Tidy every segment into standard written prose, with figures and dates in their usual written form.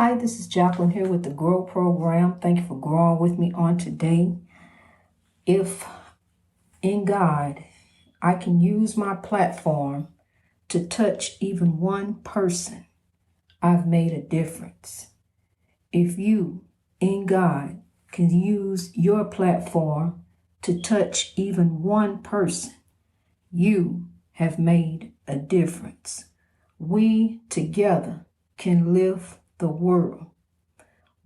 Hi, this is Jacqueline here with the Grow Program. Thank you for growing with me on today. If in God I can use my platform to touch even one person, I've made a difference. If you in God can use your platform to touch even one person, you have made a difference. We together can lift the world.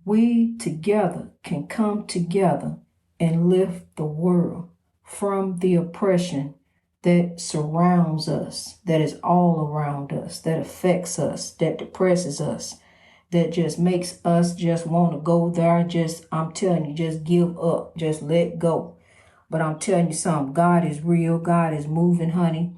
We together can come together and lift the world from the oppression that surrounds us, that is all around us, that affects us, that depresses us, that just makes us just want to go there. I'm telling you, just give up, just let go. But I'm telling you something, God is real. God is moving, honey,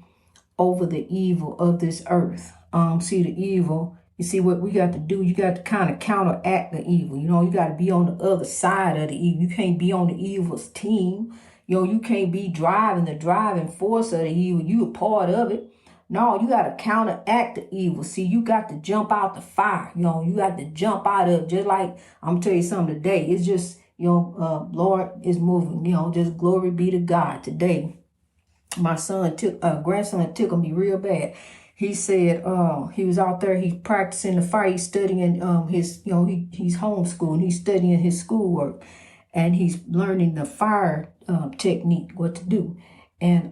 over the evil of this earth. See the evil. You see what we got to do? You got to kind of counteract the evil. You got to be on the other side of the evil. You can't be on the evil's team. You can't be driving the driving force of the evil. You a part of it. No, you got to counteract the evil. See, you got to jump out the fire. You got to jump out of, just like I'm going to tell you something today. It's just, Lord is moving. Just glory be to God today. My grandson tickled me real bad. He said, he was out there, he's practicing the fire, he's studying he's homeschooling, he's studying his schoolwork, and he's learning the fire technique, what to do. And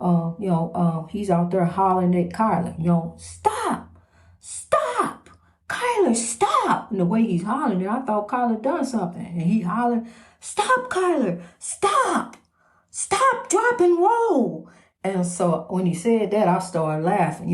he's out there hollering at Kyler, stop, Kyler, stop. And the way he's hollering, I thought Kyler done something. And he hollering, stop, Kyler, stop, drop and roll. And so when he said that, I started laughing.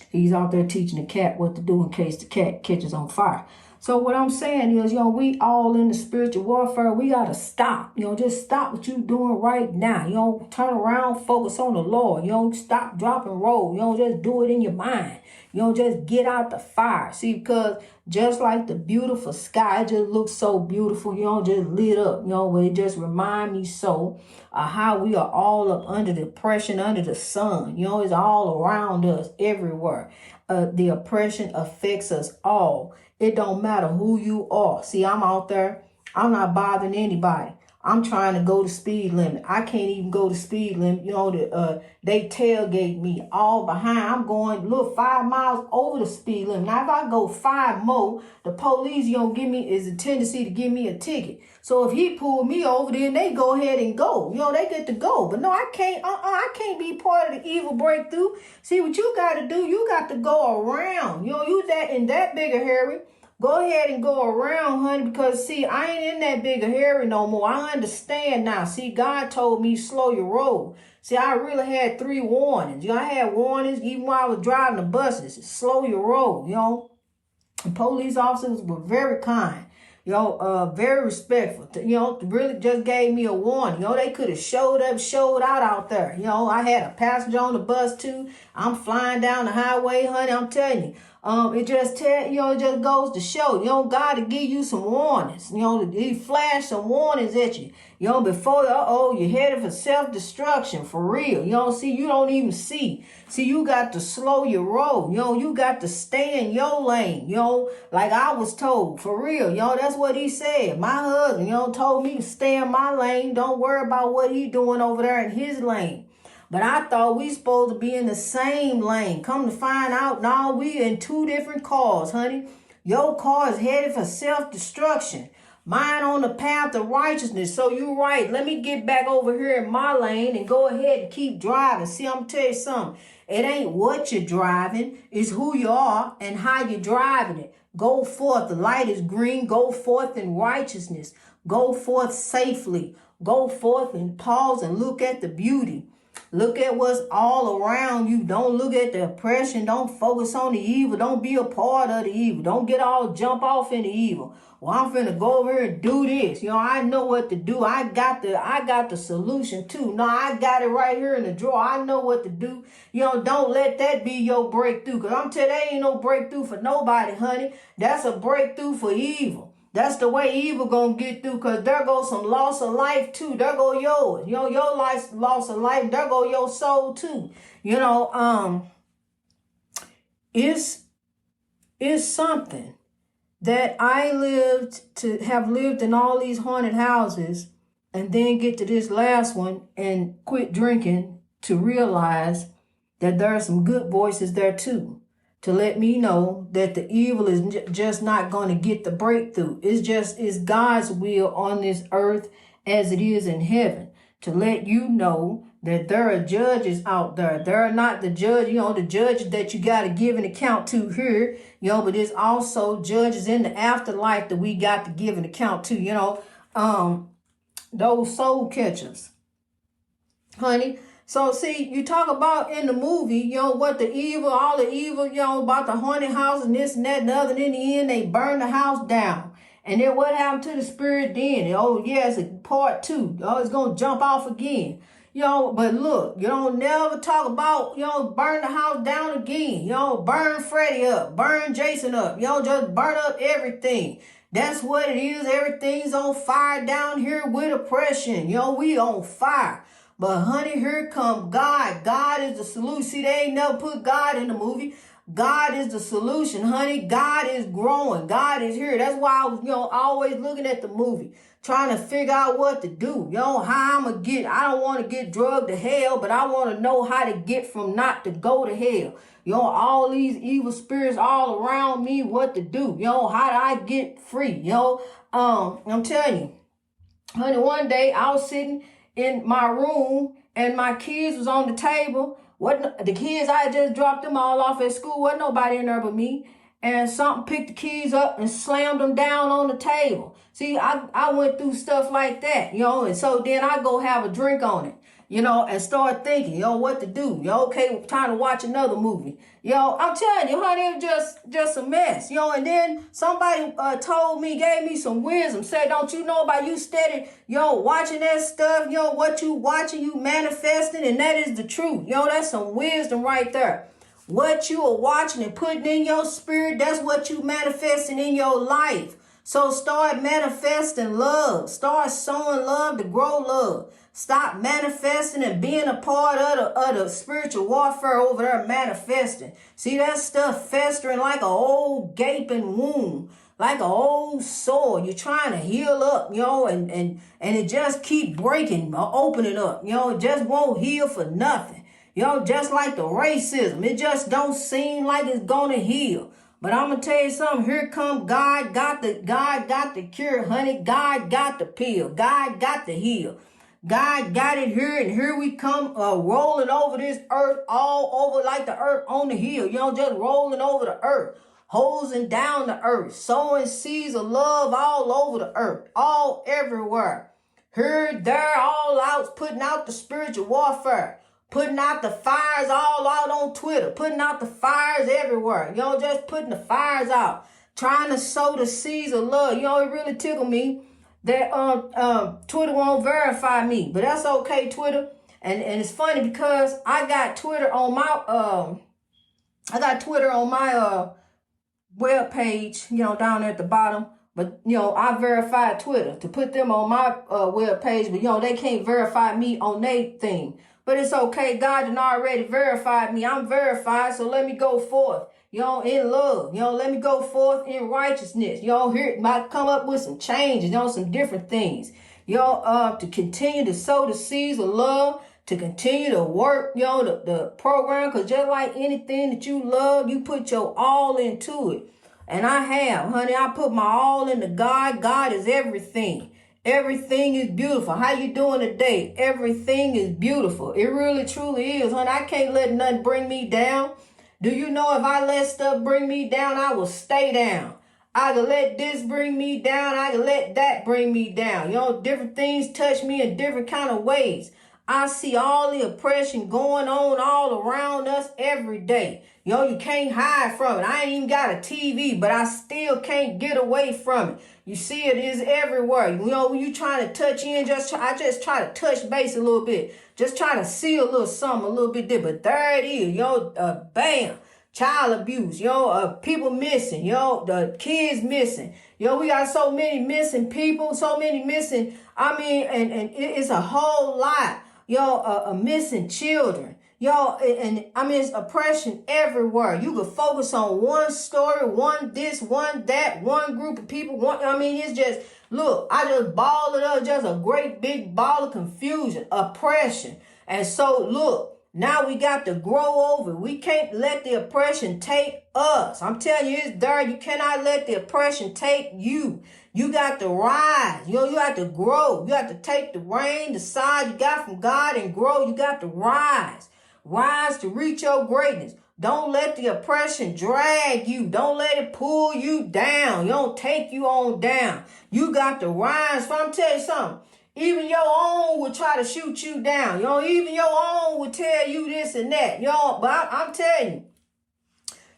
He's out there teaching the cat what to do in case the cat catches on fire. So what I'm saying is, we all in the spiritual warfare. We got to stop. Just stop what you're doing right now. Turn around, focus on the Lord. Stop, drop, and roll. Just do it in your mind. Just get out the fire. See, because just like the beautiful sky, it just looks so beautiful, just lit up, where it just remind me so how we are all up under the oppression, under the sun. It's all around us, everywhere. The oppression affects us all. It don't matter who you are. See, I'm out there. I'm not bothering anybody. I'm trying to go the speed limit. I can't even go the speed limit. They tailgate me all behind. I'm going, 5 miles over the speed limit. Now, if I go 5 more, the police, is a tendency to give me a ticket. So if he pull me over, then they go ahead and go. They get to go. But no, I can't. I can't be part of the evil breakthrough. See, what you got to do, you got to go around. You that in that bigger hurry. Go ahead and go around, honey, because, see, I ain't in that big a hurry no more. I understand now. See, God told me slow your roll. See, I really had 3 warnings. I had warnings even while I was driving the buses. Slow your roll, The police officers were very kind. Very respectful. Really just gave me a warning. They could have showed out there. I had a passenger on the bus too. I'm flying down the highway, honey. I'm telling you. It just goes to show, God to give you some warnings. He flashed some warnings at you. Before, you're headed for self-destruction, for real. See, you don't even see. See, you got to slow your roll. You got to stay in your lane. Like I was told, for real. That's what he said. My husband, told me to stay in my lane. Don't worry about what he doing over there in his lane. But I thought we supposed to be in the same lane. Come to find out, now we in 2 different cars, honey. Your car is headed for self-destruction. Mine on the path of righteousness. So you're right. Let me get back over here in my lane and go ahead and keep driving. See, I'm going to tell you something. It ain't what you're driving. It's who you are and how you're driving it. Go forth. The light is green. Go forth in righteousness. Go forth safely. Go forth and pause and look at the beauty. Look at what's all around you. Don't look at the oppression. Don't focus on the evil. Don't be a part of the evil. Don't get all jump off in the evil. Well, I'm finna go over here and do this. I know what to do. I got the solution too. No, I got it right here in the drawer. I know what to do. Don't let that be your breakthrough. Because I'm telling you, there ain't no breakthrough for nobody, honey. That's a breakthrough for evil. That's the way evil gonna get through, because there goes some loss of life too. There go yours. Your life, loss of life. There go your soul too. It's something that I have lived in all these haunted houses and then get to this last one and quit drinking to realize that there are some good voices there too, to let me know that the evil is just not going to get the breakthrough. It's God's will on this earth as it is in heaven, to let you know that there are judges out there. There are not the the judges that you got to give an account to here, but there's also judges in the afterlife that we got to give an account to, those soul catchers, honey. So see, you talk about in the movie, what all the evil, about the haunted house and this and that and the other. And in the end, they burn the house down. And then what happened to the spirit then? Oh, yeah, it's a part 2. Oh, it's going to jump off again. But look, you don't never talk about, burn the house down again. Burn Freddy up, burn Jason up. Just burn up everything. That's what it is. Everything's on fire down here with oppression. We on fire. But honey, here come God. God is the solution. See, they ain't never put God in the movie. God is the solution, honey. God is growing. God is here. That's why I was, always looking at the movie, trying to figure out what to do. How I'm going to get, I don't want to get drugged to hell, but I want to know how to get from not to go to hell. All these evil spirits all around me, what to do. How do I get free? I'm telling you, honey, one day I was sitting in my room and my kids was on the table. The kids, I just dropped them all off at school. Wasn't nobody in there but me. And something picked the keys up and slammed them down on the table. See, I went through stuff like that, and so then I go have a drink on it, and start thinking, what to do. Okay, time to watch another movie. I'm telling you, honey, it was just a mess, and then somebody told me, gave me some wisdom, said, don't you know about you steady, watching that stuff, what you watching, you manifesting, and that is the truth. That's some wisdom right there. What you are watching and putting in your spirit, that's what you manifesting in your life. So start manifesting love. Start sowing love to grow love. Stop manifesting and being a part of the spiritual warfare over there manifesting. See that stuff festering like an old gaping wound, like an old sore. You're trying to heal up, and it just keep breaking or opening up. It just won't heal for nothing. Just like the racism, it just don't seem like it's gonna heal. But I'm gonna tell you something. Here come God. God got the cure, honey. God got the pill. God got the heal. God got it here, and here we come rolling over this earth, all over like the earth on the hill. Just rolling over the earth, hosing down the earth, sowing seeds of love all over the earth, all everywhere. Here, there, all out, putting out the spiritual warfare. Putting out the fires all out on Twitter. Putting out the fires everywhere. Just putting the fires out. Trying to sow the seeds of love. It really tickled me that Twitter won't verify me. But that's okay, Twitter. And it's funny because I got Twitter on my web page, down there at the bottom. But, I verified Twitter to put them on my web page. But, they can't verify me on their thing. But it's okay. God done already verified me. I'm verified, so let me go forth, in love. Let me go forth in righteousness. Here might come up with some changes, some different things. To continue to sow the seeds of love, to continue to work, the program. Because just like anything that you love, you put your all into it. And I have, honey, I put my all into God. God is everything. Everything is beautiful. How you doing today? Everything is beautiful. It really, truly is, honey. I can't let nothing bring me down. Do you know if I let stuff bring me down, I will stay down. I can let this bring me down. I can let that bring me down. Different things touch me in different kind of ways. I see all the oppression going on all around us every day. You can't hide from it. I ain't even got a TV, but I still can't get away from it. You see it is everywhere. When you trying to touch in, I just try to touch base a little bit. Just try to see a little something a little bit there. But there it is, bam. Child abuse, people missing, the kids missing. We got so many missing people, so many missing. And it's a whole lot. Missing children. Y'all, and I mean, it's oppression everywhere. You could focus on one story, one this, one that, one group of people. I mean, it's just, look, I just ball it up, just a great big ball of confusion, oppression. And so, look, now we got to grow over. We can't let the oppression take us. I'm telling you, it's there. You cannot let the oppression take you. You got to rise. You got to grow. You got to take the rain, the sign you got from God and grow. You got to rise. Rise to reach your greatness. Don't let the oppression drag you. Don't let it pull you down. You don't take you on down. You got to rise. If I'm telling you something, even your own will try to shoot you down. Even your own will tell you this and that. But I'm telling you,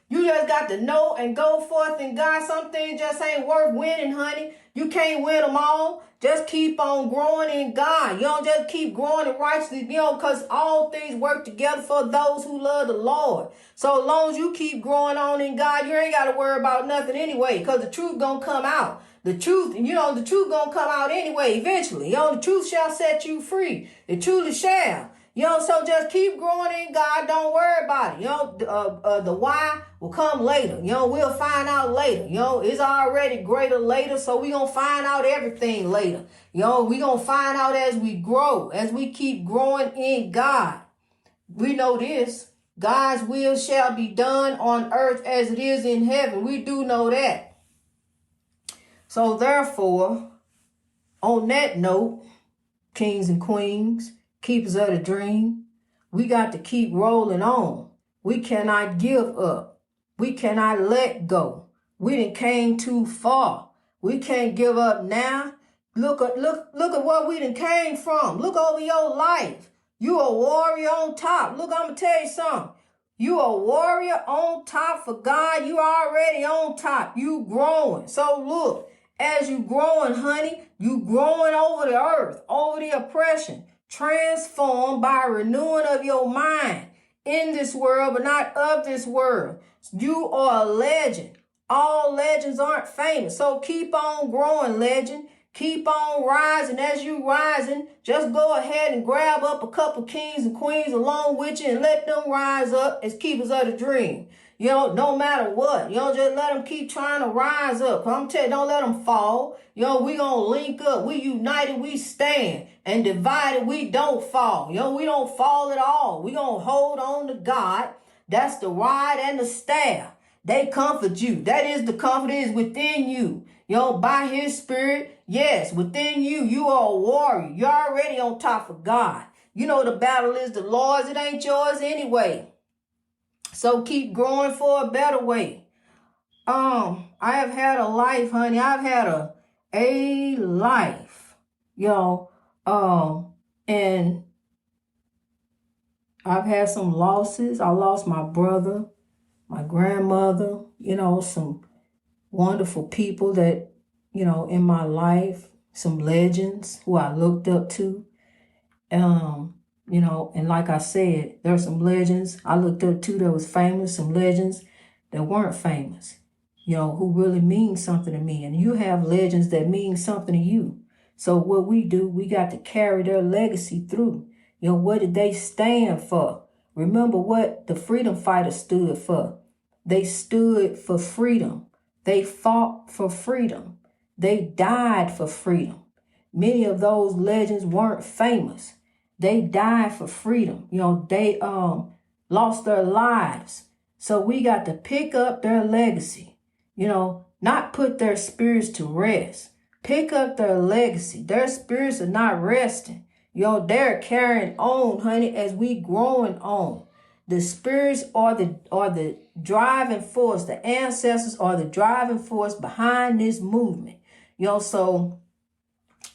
you just got to know and go forth in God. Some things just ain't worth winning, honey. You can't win them all. Just keep on growing in God. You don't just keep growing in righteousness, because all things work together for those who love the Lord. So as long as you keep growing on in God, you ain't got to worry about nothing anyway, because the truth gonna come out. The truth gonna come out anyway, eventually. The truth shall set you free. It truly shall. So just keep growing in God. Don't worry about it. The why will come later. We'll find out later. It's already greater later, so we gonna find out everything later. We gonna find out as we grow, as we keep growing in God. We know this. God's will shall be done on earth as it is in heaven. We do know that. So therefore, on that note, kings and queens, keepers of the dream, we got to keep rolling on. We cannot give up. We cannot let go. We done came too far. We can't give up now. Look at where we done came from. Look over your life. You a warrior on top. Look, I'm gonna tell you something. You a warrior on top for God. You already on top. You growing. So look, as you growing, honey, you growing over the earth, over the oppression, transformed by renewing of your mind, in this world, but not of this world. You are a legend. All legends aren't famous. So keep on growing, legend. Keep on rising. As you rising, just go ahead and grab up a couple kings and queens along with you and let them rise up as keepers of the dream. No matter what, just let them keep trying to rise up. I'm telling you, don't let them fall. We gonna link up. We united, we stand. And divided, we don't fall. We don't fall at all. We gonna hold on to God. That's the rod and the staff. They comfort you. That is the comfort is within you. By his spirit, yes, within you, you are a warrior. You're already on top of God. The battle is the Lord's. It ain't yours anyway. So keep growing for a better way. I have had a life, honey. I've had a life, and I've had some losses. I lost my brother, my grandmother, some wonderful people that, in my life, some legends who I looked up to. And like I said, there are some legends I looked up to that was famous, some legends that weren't famous, who really mean something to me. And you have legends that mean something to you. So what we do, we got to carry their legacy through. What did they stand for? Remember what the freedom fighters stood for. They stood for freedom. They fought for freedom. They died for freedom. Many of those legends weren't famous. They died for freedom. They lost their lives. So we got to pick up their legacy, not put their spirits to rest. Pick up their legacy. Their spirits are not resting. They're carrying on, honey, as we growing on. The spirits are the driving force. The ancestors are the driving force behind this movement. So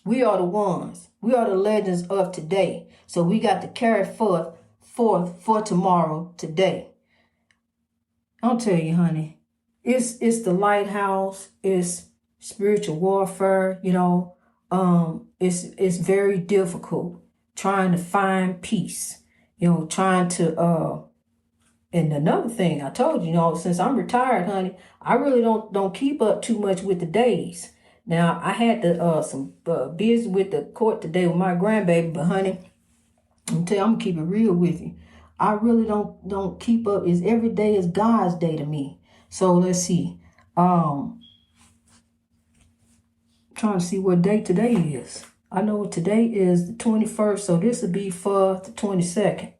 we are the ones. We are the legends of today. So we got to carry forth for tomorrow, today. I'll tell you, honey, it's the lighthouse. It's spiritual warfare. It's very difficult trying to find peace. Trying to and another thing I told you, since I'm retired, honey, I really don't keep up too much with the days. Now, I had some business with the court today with my grandbaby, but honey, I'm gonna keep it real with you. I really don't keep up. Is every day is God's day to me. So let's see. Trying to see what day today is. I know today is the 21st, so this will be for the 22nd.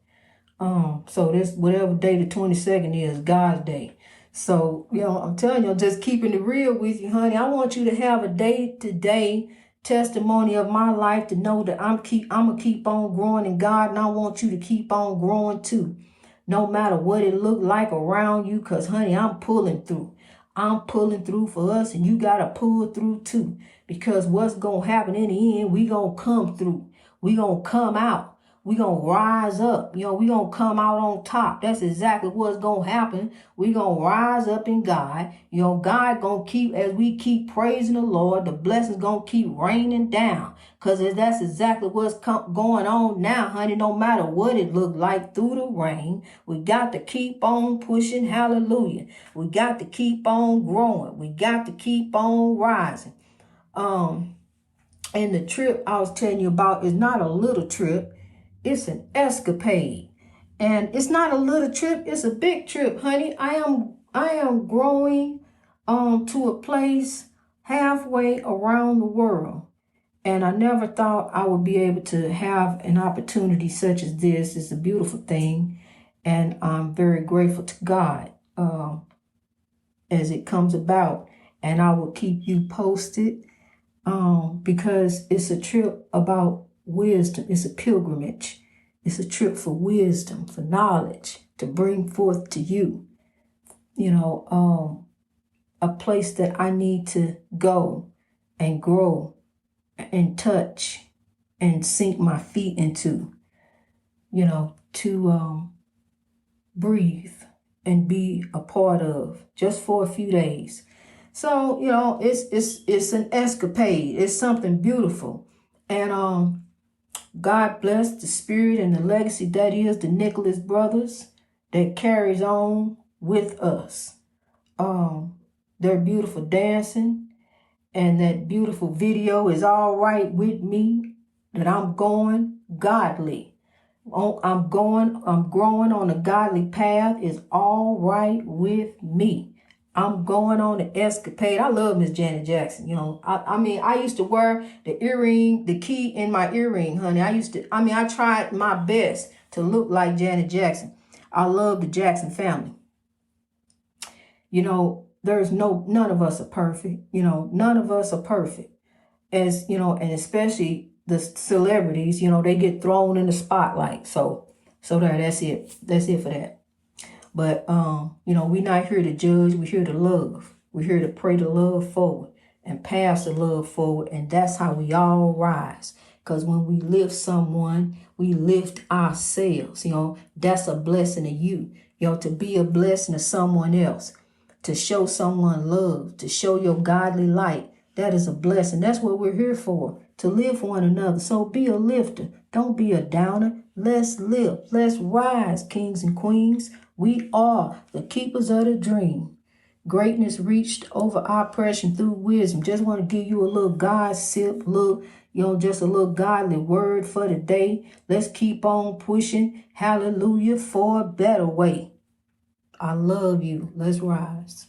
So this whatever day the 22nd is, God's day. So, I'm telling you, just keeping it real with you, honey. I want you to have a day-to-day testimony of my life to know that I'm gonna keep on growing in God, and I want you to keep on growing too. No matter what it look like around you, because honey, I'm pulling through. I'm pulling through for us, and you gotta pull through too. Because what's gonna happen in the end, we gonna come through. We gonna come out. We gonna rise up. We gonna come out on top. That's exactly what's gonna happen. We gonna rise up in God. God gonna keep, as we keep praising the Lord, the blessings gonna keep raining down. Because that's exactly what's going on now, honey. No matter what it look like through the rain, we got to keep on pushing. Hallelujah. We got to keep on growing. We got to keep on rising. And the trip I was telling you about is not a little trip. It's an escapade. And it's not a little trip, it's a big trip, honey. I am growing to a place halfway around the world. And I never thought I would be able to have an opportunity such as this. It's a beautiful thing. And I'm very grateful to God as it comes about. And I will keep you posted because it's a trip about wisdom. It's a pilgrimage. It's a trip for wisdom, for knowledge, to bring forth to you, a place that I need to go and grow and touch and sink my feet into, to breathe and be a part of just for a few days. So, it's an escapade. It's something beautiful. And God bless the spirit and the legacy that is the Nicholas brothers that carries on with us. Their beautiful dancing and that beautiful video is all right with me, that I'm going godly. I'm growing on a godly path is all right with me. I'm going on an escapade. I love Miss Janet Jackson. I used to wear the earring, the key in my earring, honey. I tried my best to look like Janet Jackson. I love the Jackson family. There's none of us are perfect. None of us are perfect. And especially the celebrities, they get thrown in the spotlight. So that's it. That's it for that. But, we're not here to judge. We're here to love. We're here to pray the love forward and pass the love forward. And that's how we all rise. Because when we lift someone, we lift ourselves. That's a blessing to you. To be a blessing to someone else. To show someone love. To show your godly light. That is a blessing. That's what we're here for. To lift one another. So be a lifter. Don't be a downer. Let's live. Let's rise, kings and queens. We are the keepers of the dream. Greatness reached over oppression through wisdom. Just want to give you a little gossip, just a little godly word for the day. Let's keep on pushing. Hallelujah for a better way. I love you. Let's rise.